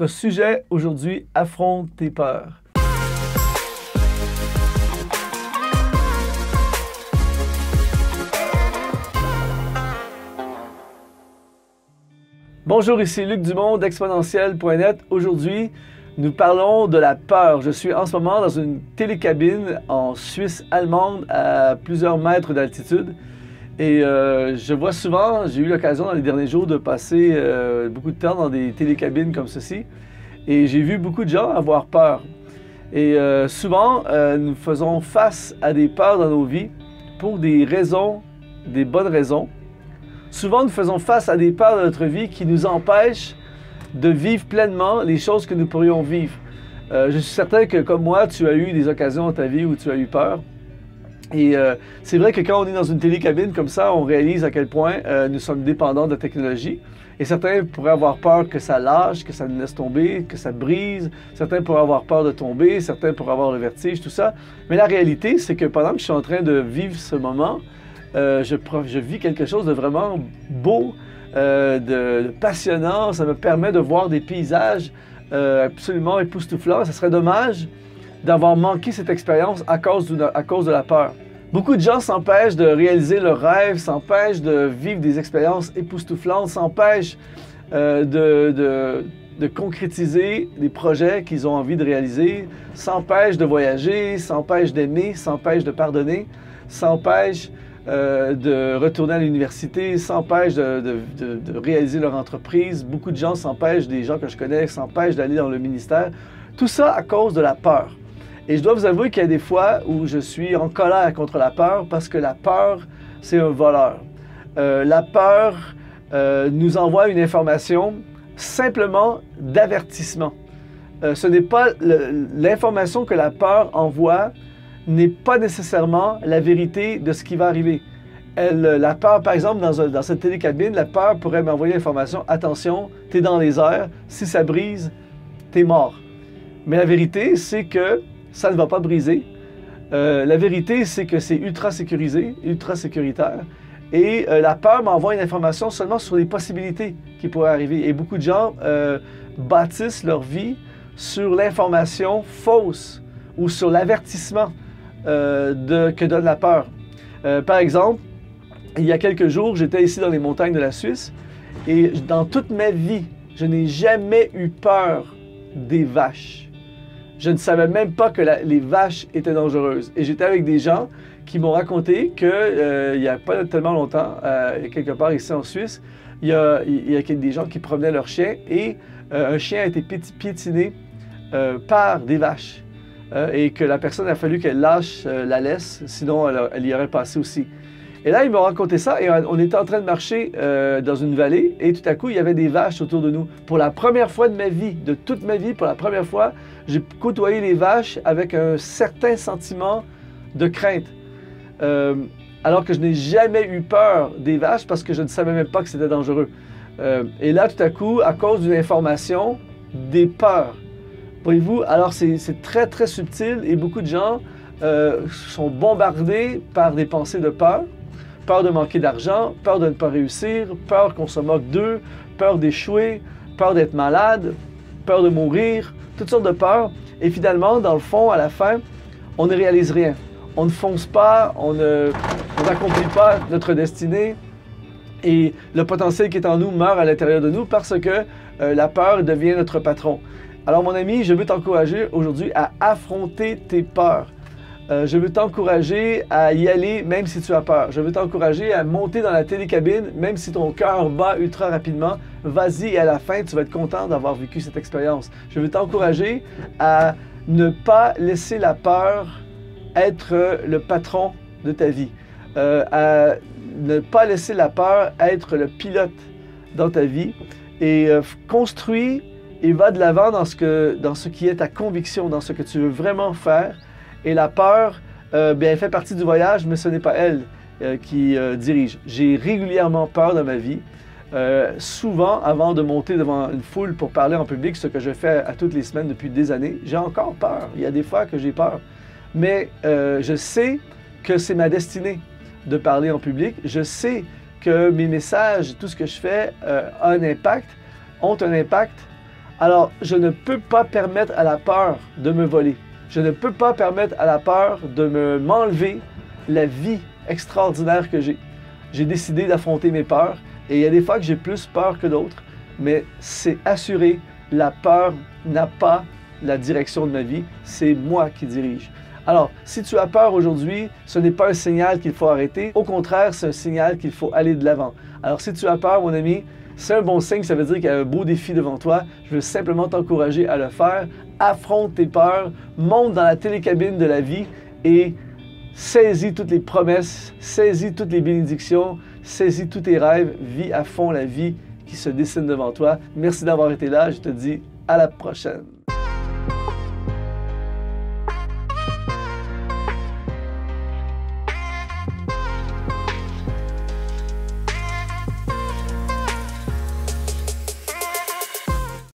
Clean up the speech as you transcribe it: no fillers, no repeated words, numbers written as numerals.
Notre sujet aujourd'hui, affronte tes peurs. Bonjour, ici Luc Dumont d'Exponentiel.net. Aujourd'hui, nous parlons de la peur. Je suis en ce moment dans une télécabine en Suisse allemande à plusieurs mètres d'altitude. Et je vois souvent, j'ai eu l'occasion dans les derniers jours de passer beaucoup de temps dans des télécabines comme ceci. Et j'ai vu beaucoup de gens avoir peur. Et souvent, nous faisons face à des peurs dans nos vies pour des raisons, des bonnes raisons. Souvent, nous faisons face à des peurs de notre vie qui nous empêchent de vivre pleinement les choses que nous pourrions vivre. Je suis certain que, comme moi, tu as eu des occasions dans ta vie où tu as eu peur. Et c'est vrai que quand on est dans une télécabine comme ça, on réalise à quel point nous sommes dépendants de la technologie. Et certains pourraient avoir peur que ça lâche, que ça nous laisse tomber, que ça brise. Certains pourraient avoir peur de tomber, certains pourraient avoir le vertige, tout ça. Mais la réalité, c'est que pendant que je suis en train de vivre ce moment, je vis quelque chose de vraiment beau, de passionnant. Ça me permet de voir des paysages absolument époustouflants. Ça serait dommage d'avoir manqué cette expérience à cause de la peur. Beaucoup de gens s'empêchent de réaliser leurs rêves, s'empêchent de vivre des expériences époustouflantes, s'empêchent de concrétiser des projets qu'ils ont envie de réaliser, s'empêchent de voyager, s'empêchent d'aimer, s'empêchent de pardonner, s'empêchent de retourner à l'université, s'empêchent de réaliser leur entreprise. Beaucoup de gens s'empêchent, des gens que je connais, s'empêchent d'aller dans le ministère. Tout ça à cause de la peur. Et je dois vous avouer qu'il y a des fois où je suis en colère contre la peur parce que la peur, c'est un voleur. La peur nous envoie une information simplement d'avertissement. Ce n'est pas l'information que la peur envoie n'est pas nécessairement la vérité de ce qui va arriver. La peur, par exemple, dans cette télécabine, la peur pourrait m'envoyer l'information « Attention, t'es dans les airs, si ça brise, t'es mort ». Mais la vérité, c'est que ça ne va pas briser. La vérité, c'est que c'est ultra sécurisé, ultra sécuritaire. Et la peur m'envoie une information seulement sur les possibilités qui pourraient arriver. Et beaucoup de gens bâtissent leur vie sur l'information fausse ou sur l'avertissement que donne la peur. Par exemple, il y a quelques jours, j'étais ici dans les montagnes de la Suisse et dans toute ma vie, je n'ai jamais eu peur des vaches. Je ne savais même pas que les vaches étaient dangereuses. Et j'étais avec des gens qui m'ont raconté qu'il n'y a pas tellement longtemps, quelque part ici en Suisse, il y a des gens qui promenaient leur chien et un chien a été piétiné par des vaches. Et que la personne a fallu qu'elle lâche la laisse, sinon elle y aurait passé aussi. Et là, ils m'ont raconté ça et on était en train de marcher dans une vallée et tout à coup, il y avait des vaches autour de nous. Pour la première fois de ma vie, de toute ma vie, pour la première fois, j'ai côtoyé les vaches avec un certain sentiment de crainte. Alors que je n'ai jamais eu peur des vaches parce que je ne savais même pas que c'était dangereux. Et là, tout à coup, à cause d'une information, des peurs. Voyez-vous, alors c'est très très subtil et beaucoup de gens sont bombardés par des pensées de peur. Peur de manquer d'argent, peur de ne pas réussir, peur qu'on se moque d'eux, peur d'échouer, peur d'être malade, peur de mourir, toutes sortes de peurs. Et finalement, dans le fond, à la fin, on ne réalise rien. On ne fonce pas, on n'accomplit pas notre destinée et le potentiel qui est en nous meurt à l'intérieur de nous parce que la peur devient notre patron. Alors mon ami, je veux t'encourager aujourd'hui à affronter tes peurs. Je veux t'encourager à y aller même si tu as peur. Je veux t'encourager à monter dans la télécabine même si ton cœur bat ultra rapidement. Vas-y et à la fin, tu vas être content d'avoir vécu cette expérience. Je veux t'encourager à ne pas laisser la peur être le patron de ta vie. À ne pas laisser la peur être le pilote dans ta vie. Et construis et va de l'avant dans ce qui est ta conviction, dans ce que tu veux vraiment faire. Et la peur, bien, elle fait partie du voyage, mais ce n'est pas elle qui dirige. J'ai régulièrement peur dans ma vie. Souvent, avant de monter devant une foule pour parler en public, ce que je fais à toutes les semaines depuis des années, j'ai encore peur. Il y a des fois que j'ai peur. Mais je sais que c'est ma destinée de parler en public. Je sais que mes messages, tout ce que je fais ont un impact Alors, je ne peux pas permettre à la peur de me voler. Je ne peux pas permettre à la peur de m'enlever la vie extraordinaire que j'ai. J'ai décidé d'affronter mes peurs et il y a des fois que j'ai plus peur que d'autres, mais c'est assuré, la peur n'a pas la direction de ma vie, c'est moi qui dirige. Alors, si tu as peur aujourd'hui, ce n'est pas un signal qu'il faut arrêter. Au contraire, c'est un signal qu'il faut aller de l'avant. Alors, si tu as peur, mon ami, c'est un bon signe, ça veut dire qu'il y a un beau défi devant toi. Je veux simplement t'encourager à le faire. Affronte tes peurs, monte dans la télécabine de la vie et saisis toutes les promesses, saisis toutes les bénédictions, saisis tous tes rêves, vis à fond la vie qui se dessine devant toi. Merci d'avoir été là, je te dis à la prochaine.